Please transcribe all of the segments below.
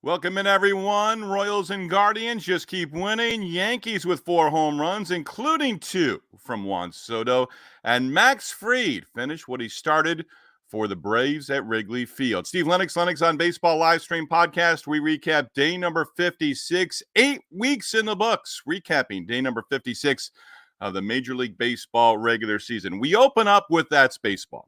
Welcome in, everyone. Royals and Guardians just keep winning. Yankees with 4 home runs, including 2 from Juan Soto. And Max Fried finished what he started for the Braves at Wrigley Field. Steve Lennox on Baseball live stream podcast. We recap day number 56, 8 weeks in the books, recapping day number 56 of the Major League Baseball regular season. We open up with That's Baseball.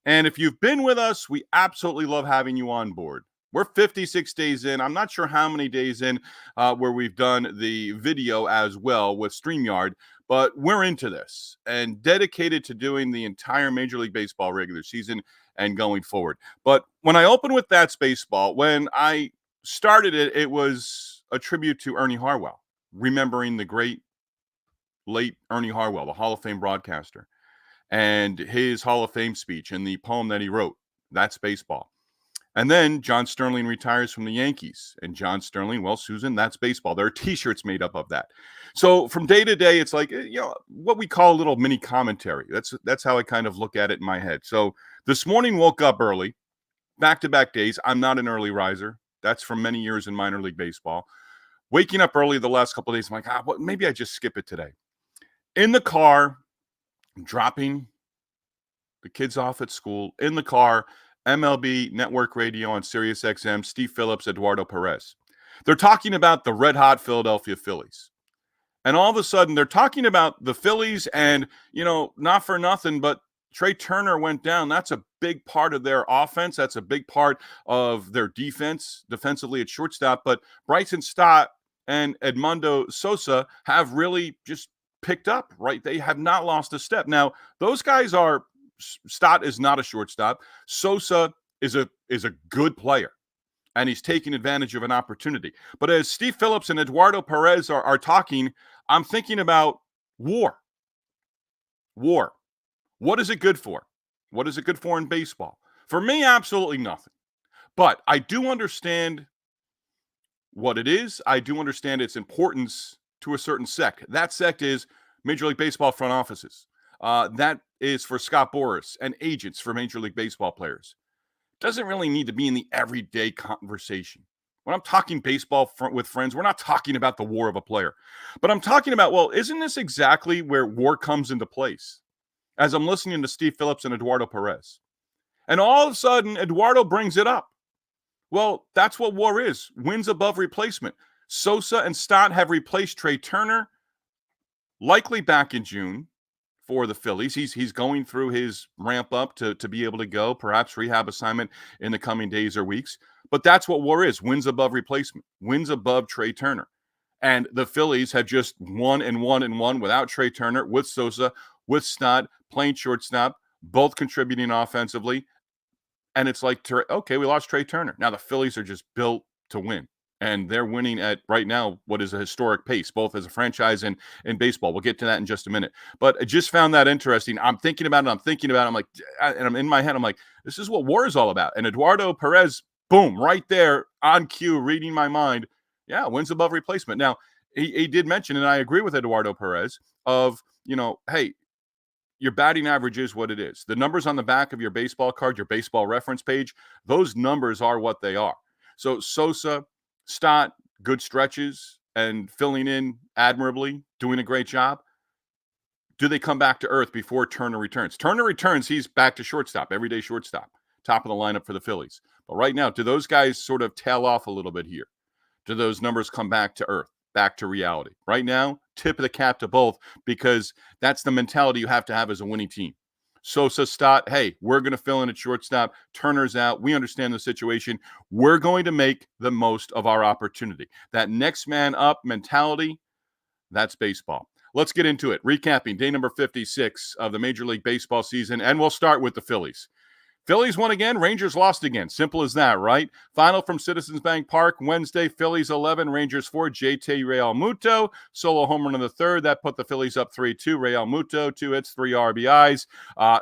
And if you've been with us, we absolutely love having you on board. We're 56 days in. I'm not sure how many days in where we've done the video as well with StreamYard, but we're into this and dedicated to doing the entire Major League Baseball regular season and going forward. But when I opened with That's Baseball, when I started it, it was a tribute to Ernie Harwell, remembering the great late Ernie Harwell, the Hall of Fame broadcaster, and his Hall of Fame speech and the poem that he wrote, That's Baseball. And then John Sterling retires from the Yankees. And John Sterling, well, Susan, that's baseball. There are T-shirts made up of that. So from day to day, it's like, what we call a little mini commentary. That's how I kind of look at it in my head. So this morning, woke up early, back-to-back days. I'm not an early riser. That's from many years in minor league baseball. Waking up early the last couple of days, I'm like, maybe I just skip it today. In the car, dropping the kids off at school, in the car, MLB Network Radio on Sirius XM, Steve Phillips, Eduardo Perez. They're talking about the red-hot Philadelphia Phillies. And all of a sudden, they're talking about the Phillies and, not for nothing, but Trey Turner went down. That's a big part of their offense. That's a big part of their defense, defensively at shortstop. But Bryson Stott and Edmundo Sosa have really just picked up, right? They have not lost a step. Now, those guys are Stott is not a shortstop. Sosa is a good player, and he's taking advantage of an opportunity. But as Steve Phillips and Eduardo Perez are talking, I'm thinking about war. War. What is it good for? What is it good for in baseball? For me, absolutely nothing. But I do understand what it is. I do understand its importance to a certain sect. That sect is Major League Baseball front offices. That is for Scott Boras and agents for Major League Baseball players. Doesn't really need to be in the everyday conversation. When I'm talking baseball with friends, we're not talking about the war of a player. But I'm talking about, well, isn't this exactly where war comes into place? As I'm listening to Steve Phillips and Eduardo Perez. And all of a sudden, Eduardo brings it up. Well, that's what war is. Wins above replacement. Sosa and Stott have replaced Trey Turner, likely back in June, for the Phillies. He's going through his ramp up to be able to go, perhaps rehab assignment in the coming days or weeks. But that's what war is, wins above replacement, wins above Trey Turner. And the Phillies have just won and won and won without Trey Turner, with Sosa, with Stott, playing shortstop, both contributing offensively. And it's like, okay, we lost Trey Turner. Now the Phillies are just built to win. And they're winning at, right now, what is a historic pace, both as a franchise and in baseball. We'll get to that in just a minute. But I just found that interesting. I'm thinking about it. I'm like, and I'm in my head, I'm like, this is what war is all about. And Eduardo Perez, boom, right there on cue, reading my mind. Yeah, wins above replacement. Now, he did mention, and I agree with Eduardo Perez, of, hey, your batting average is what it is. The numbers on the back of your baseball card, your baseball reference page, those numbers are what they are. So Sosa, Stott, good stretches and filling in admirably, doing a great job. Do they come back to earth before Turner returns? Turner returns, he's back to shortstop, everyday shortstop, top of the lineup for the Phillies. But right now, do those guys sort of tail off a little bit here? Do those numbers come back to earth, back to reality? Right now, tip of the cap to both, because that's the mentality you have to have as a winning team. Sosa, Stott, hey, we're going to fill in at shortstop. Turner's out. We understand the situation. We're going to make the most of our opportunity. That next man up mentality, that's baseball. Let's get into it. Recapping day number 56 of the Major League Baseball season, and we'll start with the Phillies. Phillies won again, Rangers lost again. Simple as that, right? Final from Citizens Bank Park Wednesday, Phillies 11, Rangers 4. JT Realmuto, solo home run in the third. That put the Phillies up 3-2. Realmuto, 2 hits, 3 RBIs.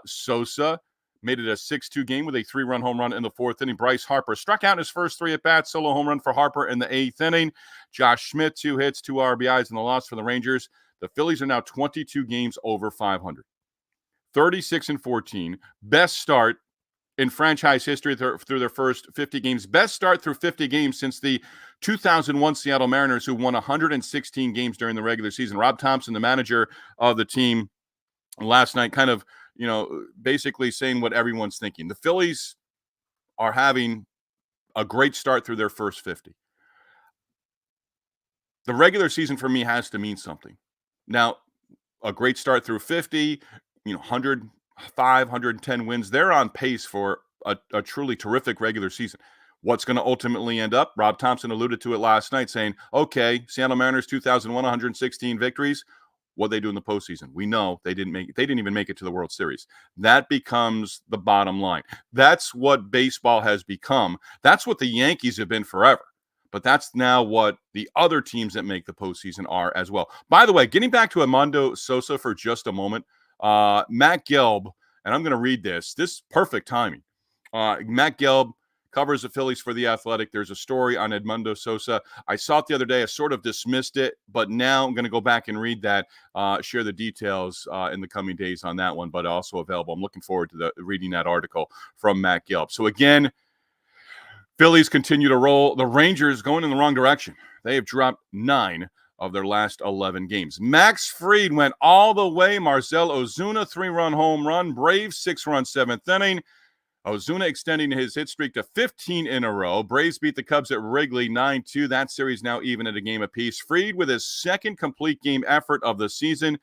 Sosa made it a 6-2 game with a 3-run home run in the fourth inning. Bryce Harper struck out in his first 3 at-bats. Solo home run for Harper in the eighth inning. Josh Schmidt, 2 hits, 2 RBIs in the loss for the Rangers. The Phillies are now 22 games over 500. 36-14. Best start in franchise history through their first 50 games. Best start through 50 games since the 2001 Seattle Mariners, who won 116 games during the regular season. Rob Thompson, the manager of the team, last night kind of, basically saying what everyone's thinking. The Phillies are having a great start through their first 50. The regular season for me has to mean something. Now, a great start through 50, 105, 110 wins. They're on pace for a truly terrific regular season. What's going to ultimately end up? Rob Thompson alluded to it last night, saying, okay, Seattle Mariners 2001, 116 victories. What they do in the postseason? We know they didn't even make it to the World Series. That becomes the bottom line. That's what baseball has become. That's what the Yankees have been forever. But that's now what the other teams that make the postseason are as well. By the way, getting back to Edmundo Sosa for just a moment, Matt Gelb, and I'm going to read this. This is perfect timing. Matt Gelb covers the Phillies for The Athletic. There's a story on Edmundo Sosa. I saw it the other day. I sort of dismissed it, but now I'm going to go back and read that, share the details in the coming days on that one, but also available. I'm looking forward to reading that article from Matt Gelb. So again, Phillies continue to roll. The Rangers going in the wrong direction. They have dropped 9 of their last 11 games. Max Fried went all the way. Marcell Ozuna, 3-run home run. Braves, 6-run 7th inning. Ozuna extending his hit streak to 15 in a row. Braves beat the Cubs at Wrigley 9-2. That series now even at a game apiece. Fried, with his second complete game effort of the season,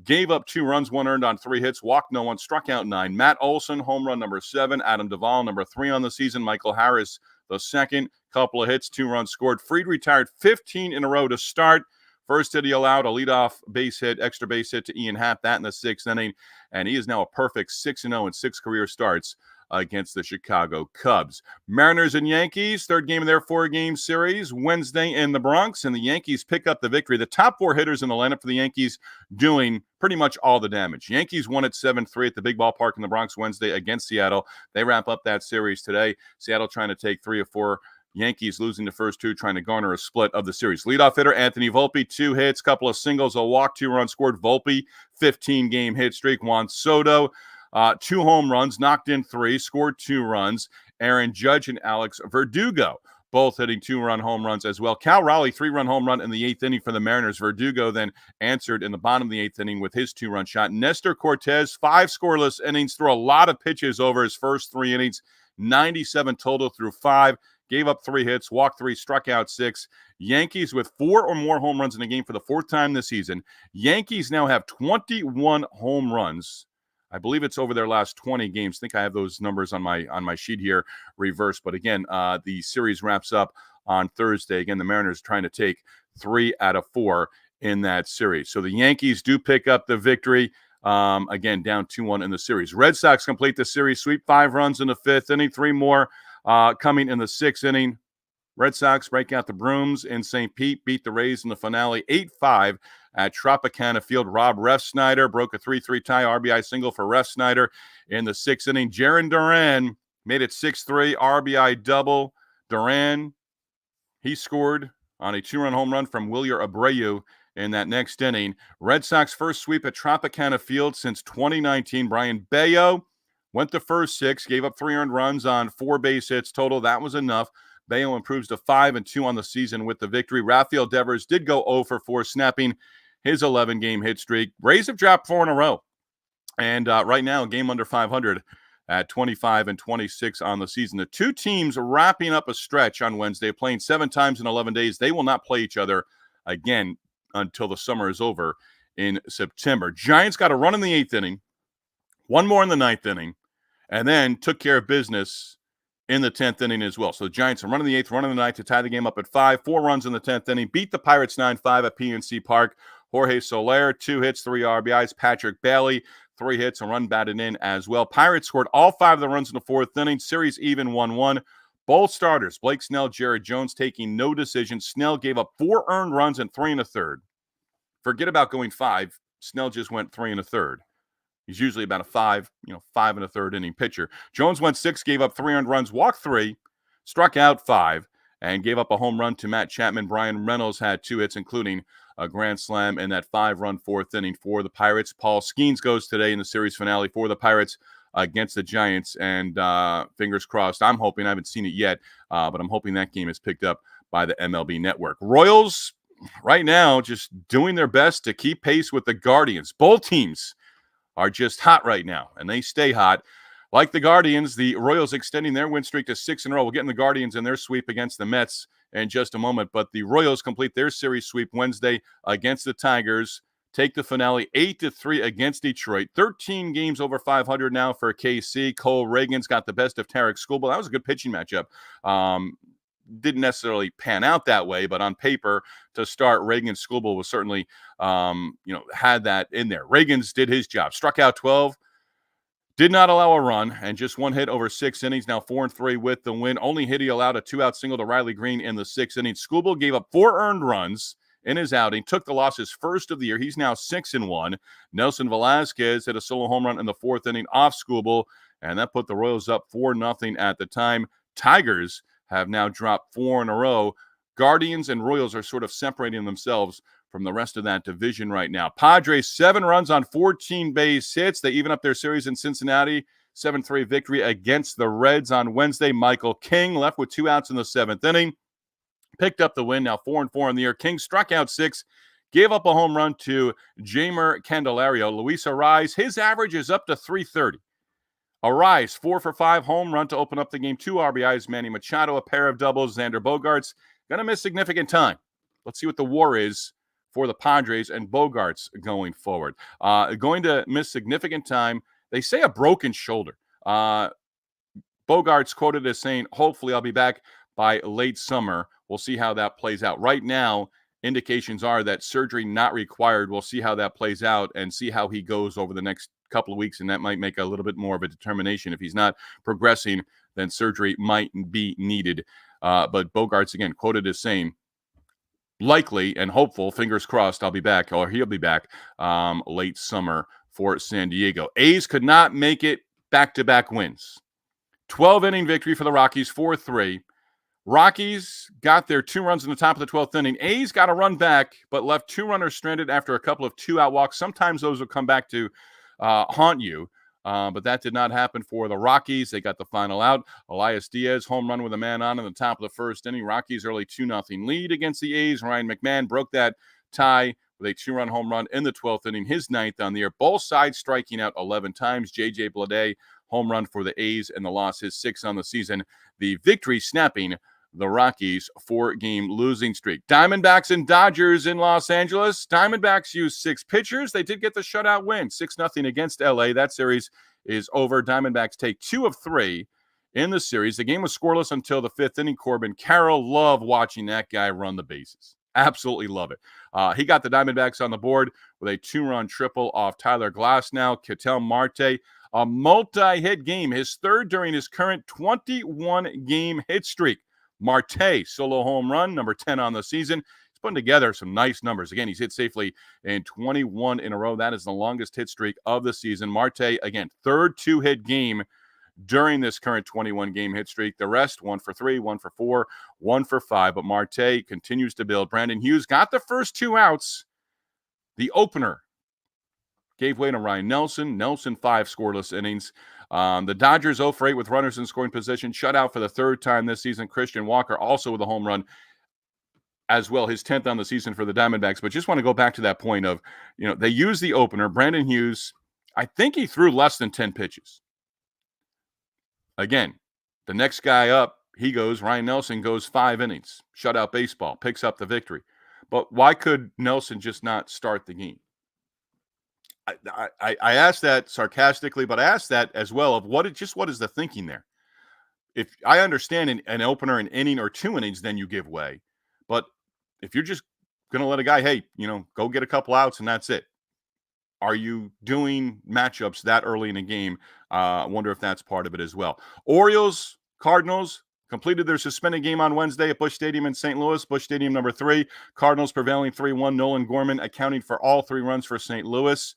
gave up 2 runs, 1 earned on 3 hits, walked no one, struck out 9. Matt Olson, home run number 7. Adam Duvall, number 3 on the season. Michael Harris, the second. Couple of hits, 2 runs scored. Fried retired 15 in a row to start. First hit he allowed, a leadoff base hit, extra base hit to Ian Happ, that in the 6th inning. And he is now a perfect 6-0 in 6 career starts against the Chicago Cubs. Mariners and Yankees, third game of their 4-game series, Wednesday in the Bronx, and the Yankees pick up the victory. The top 4 hitters in the lineup for the Yankees doing pretty much all the damage. Yankees won at 7-3 at the big ballpark in the Bronx Wednesday against Seattle. They wrap up that series today. Seattle trying to take 3 of 4. Yankees losing the first 2, trying to garner a split of the series. Leadoff hitter Anthony Volpe, 2 hits, couple of singles, a walk, 2 runs scored. Volpe, 15-game hit streak. Juan Soto, 2 home runs, knocked in 3, scored 2 runs. Aaron Judge and Alex Verdugo both hitting 2-run home runs as well. Cal Raleigh, 3-run home run in the 8th inning for the Mariners. Verdugo then answered in the bottom of the 8th inning with his 2-run shot. Nestor Cortez, 5 scoreless innings, threw a lot of pitches over his first 3 innings, 97 total through 5. Gave up 3 hits, walked 3, struck out 6. Yankees with 4 or more home runs in a game for the 4th time this season. Yankees now have 21 home runs. I believe it's over their last 20 games. I think I have those numbers on my sheet here reversed. But again, the series wraps up on Thursday. Again, the Mariners trying to take 3 out of 4 in that series. So the Yankees do pick up the victory. Again, down 2-1 in the series. Red Sox complete the series sweep, 5 runs in the 5th inning, 3 more coming in the 6th inning. Red Sox break out the brooms in St. Pete, beat the Rays in the finale 8-5 at Tropicana Field. Rob Refsnyder broke a 3-3 tie RBI single for Refsnyder in the 6th inning. Jarren Duran made it 6-3 RBI double. Duran, he scored on a 2-run home run from Wilyer Abreu in that next inning. Red Sox first sweep at Tropicana Field since 2019. Brian Bayo went the first 6, gave up 3 earned runs on 4 base hits total. That was enough. Bayo improves to 5-2 on the season with the victory. Rafael Devers did go 0 for 4, snapping his 11-game hit streak. Rays have dropped 4 in a row. And right now, a game under 500 at 25-26 on the season. The 2 teams wrapping up a stretch on Wednesday, playing 7 times in 11 days. They will not play each other again until the summer is over in September. Giants got a run in the 8th inning, 1 more in the 9th inning, and then took care of business in the 10th inning as well. So the Giants are running the 8th, running the 9th to tie the game up at 5. 4 runs in the 10th inning, beat the Pirates 9-5 at PNC Park. Jorge Soler, 2 hits, 3 RBIs. Patrick Bailey, 3 hits, a run batted in as well. Pirates scored all 5 of the runs in the 4th inning. Series even 1-1. Both starters, Blake Snell, Jared Jones, taking no decision. Snell gave up 4 earned runs and 3 1/3. Forget about going 5. Snell just went 3 1/3. He's usually about a 5 1/3 inning pitcher. Jones went 6, gave up 3 earned runs, walked 3, struck out 5, and gave up a home run to Matt Chapman. Brian Reynolds had 2 hits, including a grand slam in that 5-run 4th inning for the Pirates. Paul Skeens goes today in the series finale for the Pirates. against the Giants. And fingers crossed, I'm hoping, I haven't seen it yet, but I'm hoping that game is picked up by the MLB Network. Royals, right now, just doing their best to keep pace with the Guardians. Both teams are just hot right now, and they stay hot. Like the Guardians, the Royals extending their win streak to 6 in a row. We'll get in the Guardians in their sweep against the Mets in just a moment, but the Royals complete their series sweep Wednesday against the Tigers, take the finale 8-3 against Detroit. 13 games over 500 now for KC. Cole Reagan's got the best of Tarek Skubal. That was a good pitching matchup. Didn't necessarily pan out that way, but on paper to start, Reagan Skubal was certainly, had that in there. Reagan's did his job, struck out 12, did not allow a run, and just one hit over 6 innings. Now 4-3 with the win. Only hit, he allowed a 2-out single to Riley Green in the 6th inning. Skubal gave up 4 earned runs in his outing, took the loss his first of the year. He's now 6-1. Nelson Velasquez hit a solo home run in the 4th inning off Skubal, and that put the Royals up 4-0 at the time. Tigers have now dropped 4 in a row. Guardians and Royals are sort of separating themselves from the rest of that division right now. Padres, 7 runs on 14 base hits. They even up their series in Cincinnati. 7-3 victory against the Reds on Wednesday. Michael King left with 2 outs in the 7th inning. Picked up the win, now 4-4 in the year. King struck out 6, gave up a home run to Jeimer Candelario. Luis Arraez, his average is up to 330. Arraez, 4 for 5, home run to open up the game. 2 RBIs. Manny Machado, a pair of doubles. Xander Bogaerts, going to miss significant time. Let's see what the WAR is for the Padres and Bogaerts going forward. Going to miss significant time. They say a broken shoulder. Bogaerts quoted as saying, hopefully I'll be back by late summer. We'll see how that plays out. Right now, indications are that surgery not required. We'll see how that plays out and see how he goes over the next couple of weeks, and that might make a little bit more of a determination. If he's not progressing, then surgery might be needed. But Bogaerts, again, quoted as saying, likely and hopeful, fingers crossed, I'll be back, or he'll be back late summer for San Diego. A's could not make it back-to-back wins. 12-inning victory for the Rockies, 4-3. Rockies got their 2 runs in the top of the 12th inning. A's got a run back, but left 2 runners stranded after a couple of 2-out walks. Sometimes those will come back to haunt you, but that did not happen for the Rockies. They got the final out. Elias Diaz, home run with a man on in the top of the 1st inning. Rockies early 2-0 lead against the A's. Ryan McMahon broke that tie with a 2-run home run in the 12th inning, his 9th on the year. Both sides striking out 11 times. J.J. Bleday, home run for the A's, and the loss, his 6th on the season. The victory snapping the Rockies' 4-game losing streak. Diamondbacks and Dodgers in Los Angeles. Diamondbacks used 6 pitchers. They did get the shutout win, 6-0 against L.A. That series is over. Diamondbacks take 2 of 3 in the series. The game was scoreless until the 5th inning. Corbin Carroll, love watching that guy run the bases. Absolutely love it. He got the Diamondbacks on the board with a 2-run triple off Tyler Glasnow. Ketel Marte, a multi-hit game, his 3rd during his current 21-game hit streak. Marte, solo home run, number 10 on the season. He's putting together some nice numbers. Again, he's hit safely in 21 in a row. That is the longest hit streak of the season. Marte, again, 3rd 2-hit game during this current 21-game hit streak. The rest, 1 for 3, 1 for 4, 1 for 5. But Marte continues to build. Brandon Hughes got the first 2 outs. The opener gave way to Ryan Nelson. Nelson, 5 scoreless innings. The Dodgers 0 for 8 with runners in scoring position. Shut out for the 3rd time this season. Christian Walker also with a home run as well, his 10th on the season for the Diamondbacks. But just want to go back to that point of, they used the opener. Brandon Hughes, I think he threw less than 10 pitches. Again, the next guy up, he goes, Ryan Nelson goes 5 innings. Shutout baseball, picks up the victory. But why could Nelson just not start the game? I asked that sarcastically, but I asked that as well of what is the thinking there? If I understand an opener, an inning or 2 innings, then you give way. But if you're just going to let a guy, hey, go get a couple outs and that's it. Are you doing matchups that early in a game? I wonder if that's part of it as well. Orioles, Cardinals completed their suspended game on Wednesday at Busch Stadium in St. Louis. Busch Stadium number 3. Cardinals prevailing 3-1. Nolan Gorman accounting for all 3 runs for St. Louis.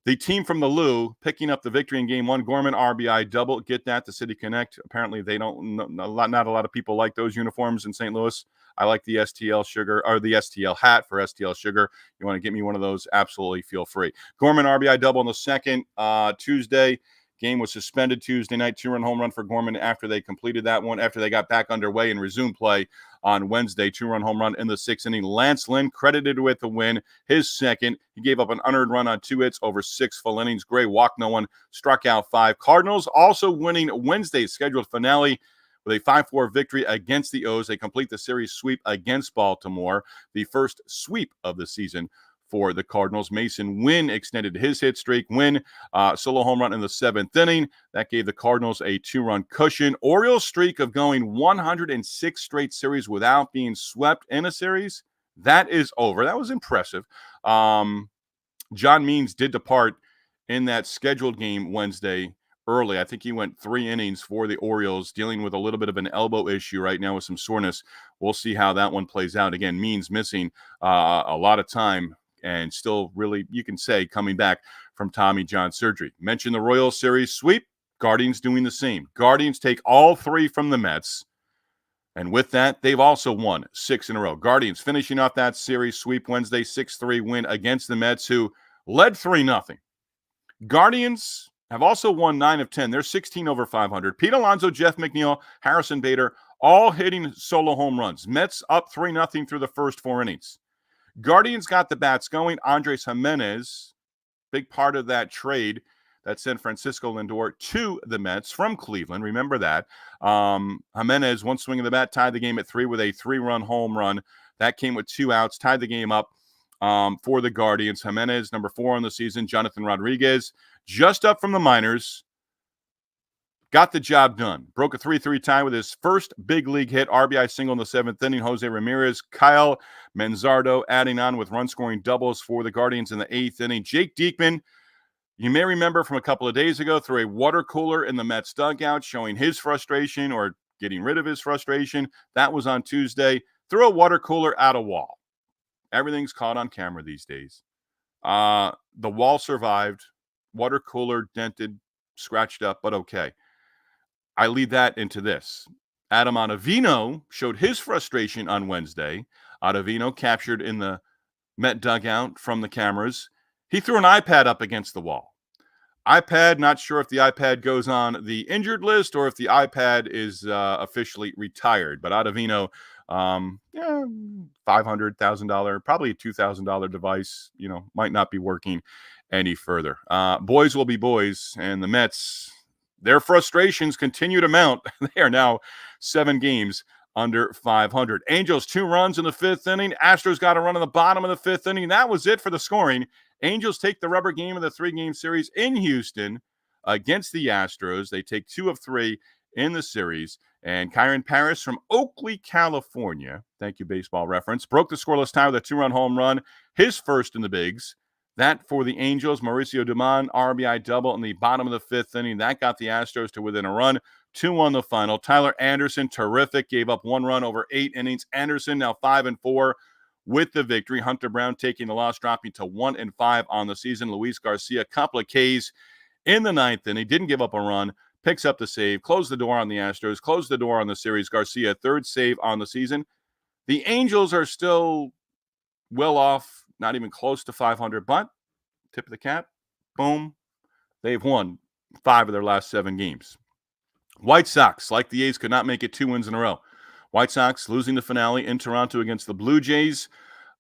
The team from the Lou picking up the victory in Game 1. Gorman RBI double. Get that, the City Connect. Apparently, they don't. Not a lot of people like those uniforms in St. Louis. I like the STL sugar or the STL hat for STL sugar. You want to get me one of those? Absolutely, feel free. Gorman RBI double in the 2nd. Tuesday Game was suspended Tuesday night. 2-run home run for Gorman after they completed that one, after they got back underway and resumed play on Wednesday. 2-run home run in the 6th inning. Lance Lynn credited with the win, his second. He gave up an unearned run on 2 hits over 6 full innings. Gray walked no one, struck out 5. Cardinals also winning Wednesday's scheduled finale with a 5-4 victory against the O's. They complete the series sweep against Baltimore, the first sweep of the season for the Cardinals. Mason Wynn extended his hit streak. Wynn, solo home run in the 7th inning. That gave the Cardinals a 2-run cushion. Orioles' streak of going 106 straight series without being swept in a series, that is over. That was impressive. John Means did depart in that scheduled game Wednesday early. I think he went 3 innings for the Orioles, dealing with a little bit of an elbow issue right now with some soreness. We'll see how that one plays out. Again, Means missing a lot of time and still really, you can say, coming back from Tommy John surgery. Mentioned the Royals series sweep. Guardians doing the same. Guardians take all 3 from the Mets. And with that, they've also won 6 in a row. Guardians finishing off that series sweep Wednesday, 6-3 win against the Mets, who led 3-0. Guardians have also won 9 of 10. They're 16 over 500. Pete Alonso, Jeff McNeil, Harrison Bader, all hitting solo home runs. Mets up 3-0 through the first 4 innings. Guardians got the bats going. Andres Jimenez, big part of that trade that sent Francisco Lindor to the Mets from Cleveland. Remember that. Jimenez, one swing of the bat, tied the game at 3 with a 3-run home run. That came with 2 outs, tied the game up for the Guardians. Jimenez, number 4 on the season. Jonathan Rodriguez, just up from the minors, got the job done. Broke a 3-3 tie with his first big league hit, RBI single in the 7th inning. Jose Ramirez, Kyle Manzardo adding on with run-scoring doubles for the Guardians in the 8th inning. Jake Diekman, you may remember from a couple of days ago, threw a water cooler in the Mets dugout, showing his frustration or getting rid of his frustration. That was on Tuesday. Threw a water cooler at a wall. Everything's caught on camera these days. The wall survived. Water cooler dented, scratched up, but okay. I lead that into this. Adam Ottavino showed his frustration on Wednesday. Ottavino captured in the Met dugout from the cameras. He threw an iPad up against the wall. iPad, not sure if the iPad goes on the injured list or if the iPad is officially retired. But Ottavino, $500,000, probably a $2,000 device, might not be working any further. Boys will be boys, and the Mets, their frustrations continue to mount. They are now 7 games under 500. Angels 2 runs in the 5th inning. Astros got a run in the bottom of the 5th inning. That was it for the scoring. Angels take the rubber game of the 3-game series in Houston against the Astros. They take 2 of 3 in the series. And Kyron Paris from Oakley, California, thank you, Baseball Reference, broke the scoreless tie with a 2-run home run, his first in the bigs. That for the Angels, Mauricio Dumont, RBI double in the bottom of the 5th inning. That got the Astros to within a run. 2-1 the final. Tyler Anderson, terrific, gave up 1 run over 8 innings. Anderson now 5-4 with the victory. Hunter Brown taking the loss, dropping to 1-5 on the season. Luis Garcia, couple of Ks in the 9th inning. Didn't give up a run. Picks up the save. Closed the door on the Astros. Closed the door on the series. Garcia, 3rd save on the season. The Angels are still well off, not even close to 500, but tip of the cap, boom, they've won 5 of their last 7 games. White Sox, like the A's, could not make it 2 wins in a row. White Sox losing the finale in Toronto against the Blue Jays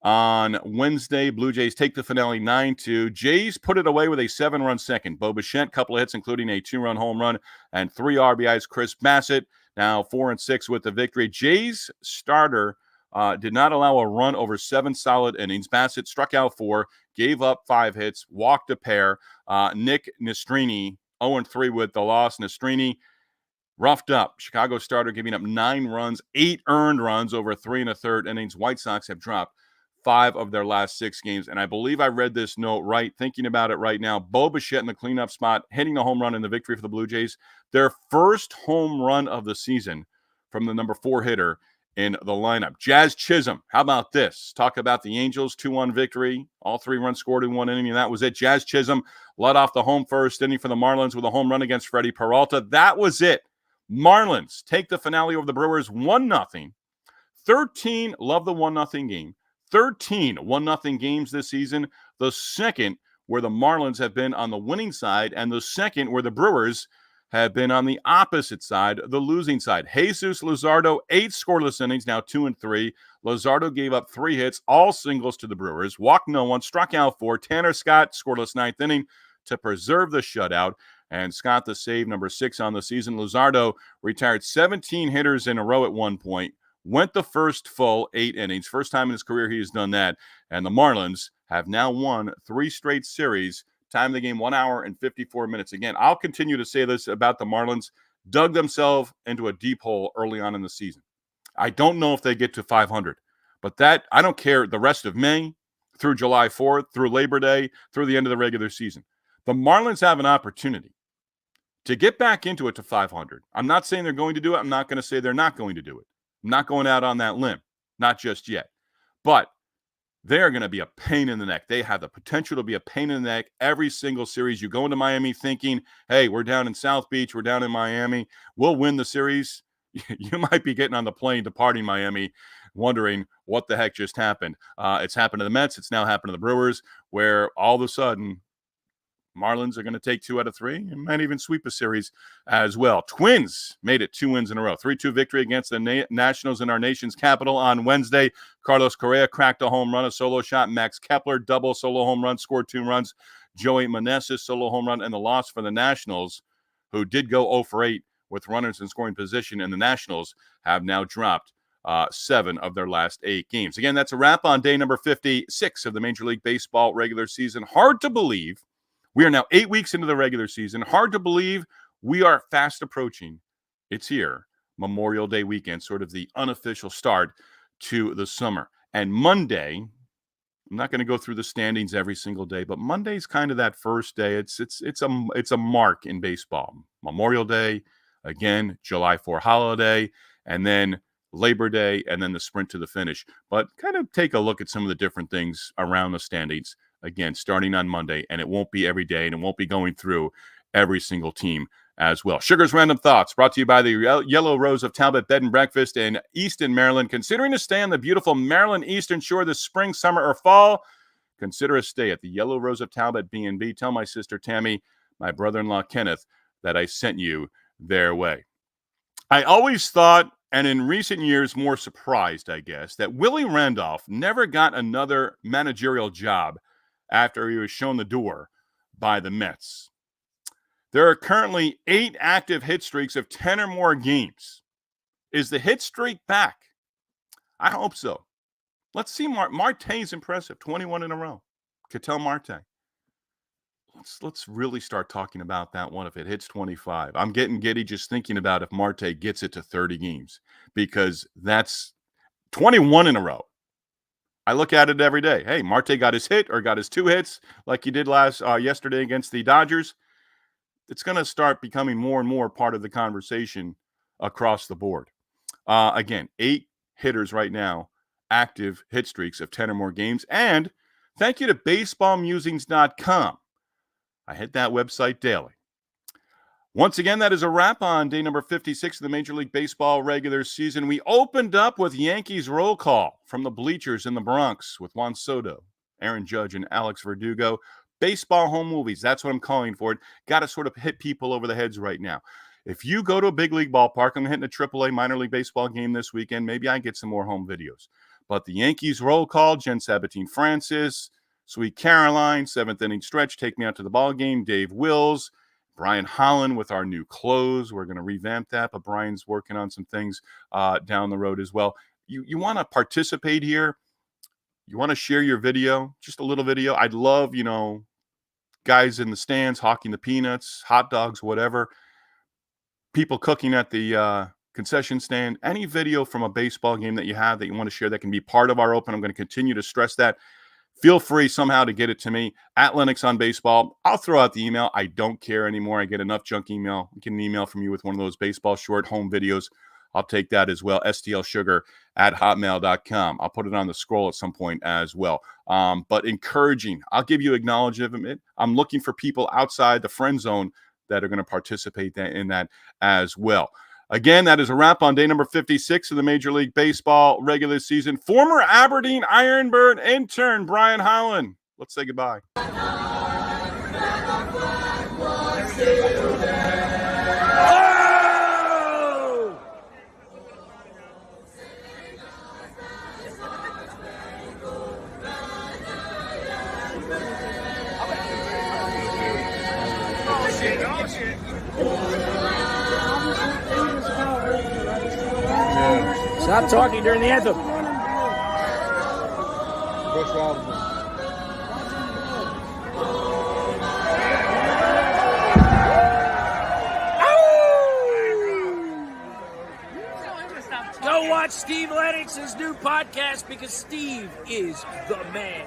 on Wednesday. Blue Jays take the finale 9-2. Jays put it away with a 7-run second. Bo Bichette, couple of hits, including a 2-run home run and 3 RBIs. Chris Bassett, now 4-6 with the victory. Jays starter did not allow a run over 7 solid innings. Bassett struck out 4, gave up 5 hits, walked a pair. Nick Nastrini, 0-3 with the loss. Nastrini roughed up. Chicago starter giving up 9 runs, 8 earned runs over 3 1/3 innings. White Sox have dropped 5 of their last 6 games. And I believe I read this note right, thinking about it right now. Bo Bichette in the cleanup spot, hitting a home run in the victory for the Blue Jays. Their first home run of the season from the number 4 hitter in the lineup. Jazz Chisholm, how about this? Talk about the Angels, 2-1 victory. All 3 runs scored in 1 inning, and that was it. Jazz Chisholm led off the home first inning for the Marlins with a home run against Freddie Peralta. That was it. Marlins take the finale over the Brewers 1-0. 13, love the 1-0 game. 13 1-0 games this season. The second where the Marlins have been on the winning side, and the second where the Brewers have been on the opposite side, the losing side. Jesus Luzardo, 8 scoreless innings, now 2-3. Luzardo gave up 3 hits, all singles to the Brewers, walked no one, struck out 4. Tanner Scott, scoreless 9th inning to preserve the shutout. And Scott, the save number 6 on the season. Luzardo retired 17 hitters in a row at one point, went the first full 8 innings. First time in his career he has done that. And the Marlins have now won 3 straight series. Time of the game, 1 hour and 54 minutes. Again, I'll continue to say this about the Marlins. Dug themselves into a deep hole early on in the season. I don't know if they get to 500, but that I don't care the rest of May through July 4th, through Labor Day, through the end of the regular season. The Marlins have an opportunity to get back into it to 500. I'm not saying they're going to do it. I'm not going to say they're not going to do it. I'm not going out on that limb, not just yet. But they are going to be a pain in the neck. They have the potential to be a pain in the neck every single series. You go into Miami thinking, hey, we're down in South Beach, we're down in Miami, we'll win the series. You might be getting on the plane departing Miami wondering what the heck just happened. It's happened to the Mets. It's now happened to the Brewers, where all of a sudden Marlins are going to take 2 out of 3 and might even sweep a series as well. Twins made it 2 wins in a row. 3-2 victory against the Nationals in our nation's capital on Wednesday. Carlos Correa cracked a home run, a solo shot. Max Kepler, double solo home run, scored 2 runs. Joey Meneses, solo home run, and the loss for the Nationals, who did go 0 for 8 with runners in scoring position, and the Nationals have now dropped 7 of their last 8 games. Again, that's a wrap on day number 56 of the Major League Baseball regular season. Hard to believe we are now 8 weeks into the regular season. Hard to believe we are fast approaching. It's here, Memorial Day weekend, sort of the unofficial start to the summer. And Monday, I'm not going to go through the standings every single day, but Monday's kind of that first day. It's a mark in baseball. Memorial Day, again, July 4th holiday, and then Labor Day, and then the sprint to the finish. But kind of take a look at some of the different things around the standings. Again, starting on Monday, and it won't be every day, and it won't be going through every single team as well. Sugar's Random Thoughts, brought to you by the Yellow Rose of Talbot Bed and Breakfast in Easton, Maryland. Considering to stay on the beautiful Maryland Eastern Shore this spring, summer, or fall, consider a stay at the Yellow Rose of Talbot B&B. Tell my sister Tammy, my brother-in-law Kenneth, that I sent you their way. I always thought, and in recent years more surprised, I guess, that Willie Randolph never got another managerial job after he was shown the door by the Mets. There are currently 8 active hit streaks of 10 or more games. Is the hit streak back? I hope so. Let's see. Marte's impressive, 21 in a row. Ketel Marte. Let's really start talking about that one if it hits 25. I'm getting giddy just thinking about if Marte gets it to 30 games, because that's 21 in a row. I look at it every day. Hey, Marte got his hit or got his 2 hits like he did yesterday against the Dodgers. It's going to start becoming more and more part of the conversation across the board. Again, 8 hitters right now, active hit streaks of 10 or more games. And thank you to baseballmusings.com. I hit that website daily. Once again, that is a wrap on day number 56 of the Major League Baseball regular season. We opened up with Yankees roll call from the bleachers in the Bronx with Juan Soto, Aaron Judge, and Alex Verdugo. Baseball home movies, that's what I'm calling for it. Got to sort of hit people over the heads right now. If you go to a big league ballpark, I'm hitting a AAA minor league baseball game this weekend. Maybe I get some more home videos. But the Yankees roll call, Jen Sabatine Francis, Sweet Caroline, 7th inning stretch, Take Me Out to the Ball Game, Dave Wills, Brian Holland with our new clothes. We're going to revamp that, but Brian's working on some things down the road as well. You want to participate here? You want to share your video, just a little video? I'd love, guys in the stands hawking the peanuts, hot dogs, whatever. People cooking at the concession stand. Any video from a baseball game that you have that you want to share that can be part of our open. I'm going to continue to stress that. Feel free somehow to get it to me at LenoxOnBaseball. I'll throw out the email. I don't care anymore. I get enough junk email. I get an email from you with one of those baseball short home videos. I'll take that as well. stlsugar@hotmail.com. I'll put it on the scroll at some point as well. But encouraging. I'll give you acknowledgement. I'm looking for people outside the friend zone that are going to participate in that as well. Again, that is a wrap on day number 56 of the Major League Baseball regular season. Former Aberdeen Ironbird intern Brian Holland. Let's say goodbye. Oh! Stop talking during the anthem. Go watch Steve Lennox's new podcast because Steve is the man.